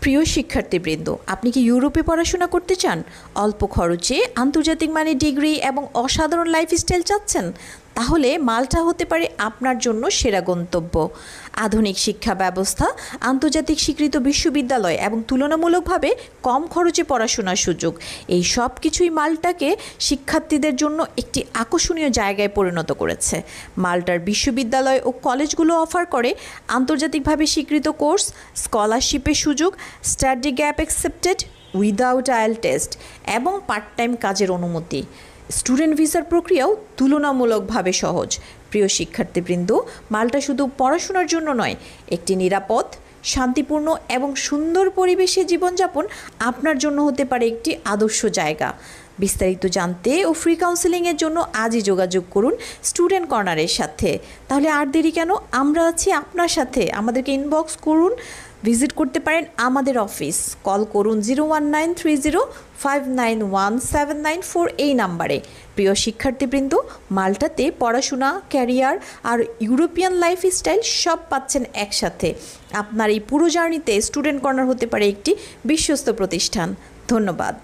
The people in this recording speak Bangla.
প্রিয় শিক্ষার্থীবৃন্দ, আপনি কি ইউরোপে পড়াশোনা করতে চান? অল্প খরচে আন্তর্জাতিক মানের ডিগ্রি এবং অসাধারণ লাইফস্টাইল চাচ্ছেন? তাহলে মাল্টা হতে পারে আপনার জন্য সেরা গন্তব্য। আধুনিক শিক্ষা ব্যবস্থা, আন্তর্জাতিক স্বীকৃত বিশ্ববিদ্যালয় এবং তুলনামূলকভাবে কম খরচে পড়াশোনার সুযোগ, এই সব কিছুই মাল্টাকে শিক্ষার্থীদের জন্য একটি আকর্ষণীয় জায়গায় পরিণত করেছে। মাল্টার বিশ্ববিদ্যালয় ও কলেজগুলো অফার করে আন্তর্জাতিকভাবে স্বীকৃত কোর্স, স্কলারশিপের সুযোগ, স্টাডি গ্যাপ অ্যাকসেপ্টেড উইদাউট আইএল টেস্ট এবং পার্ট টাইম কাজের অনুমতি। স্টুডেন্ট ভিসার প্রক্রিয়াও তুলনামূলকভাবে সহজ। প্রিয় শিক্ষার্থীবৃন্দ, মাল্টা শুধু পড়াশোনার জন্য নয়, একটি নিরাপদ, শান্তিপূর্ণ এবং সুন্দর পরিবেশে জীবনযাপন আপনার জন্য হতে পারে একটি আদর্শ জায়গা। বিস্তারিত জানতে ও ফ্রি কাউন্সেলিংয়ের জন্য আজই যোগাযোগ করুন স্টুডেন্ট কর্নারের সাথে। তাহলে আর দেরি কেন? আমরা আছি আপনার সাথে। আমাদেরকে ইনবক্স করুন, ভিজিট করতে পারেন আমাদের অফিস, কল করুন 01930591794 এই নাম্বারে। প্রিয় শিক্ষার্থীবৃন্দ, মাল্টাতে পড়াশোনা, ক্যারিয়ার আর ইউরোপিয়ান লাইফস্টাইল সব পাচ্ছেন একসাথে। আপনার এই পুরো জার্নিতে স্টুডেন্ট কর্নার হতে পারে একটি বিশ্বস্ত প্রতিষ্ঠান। ধন্যবাদ।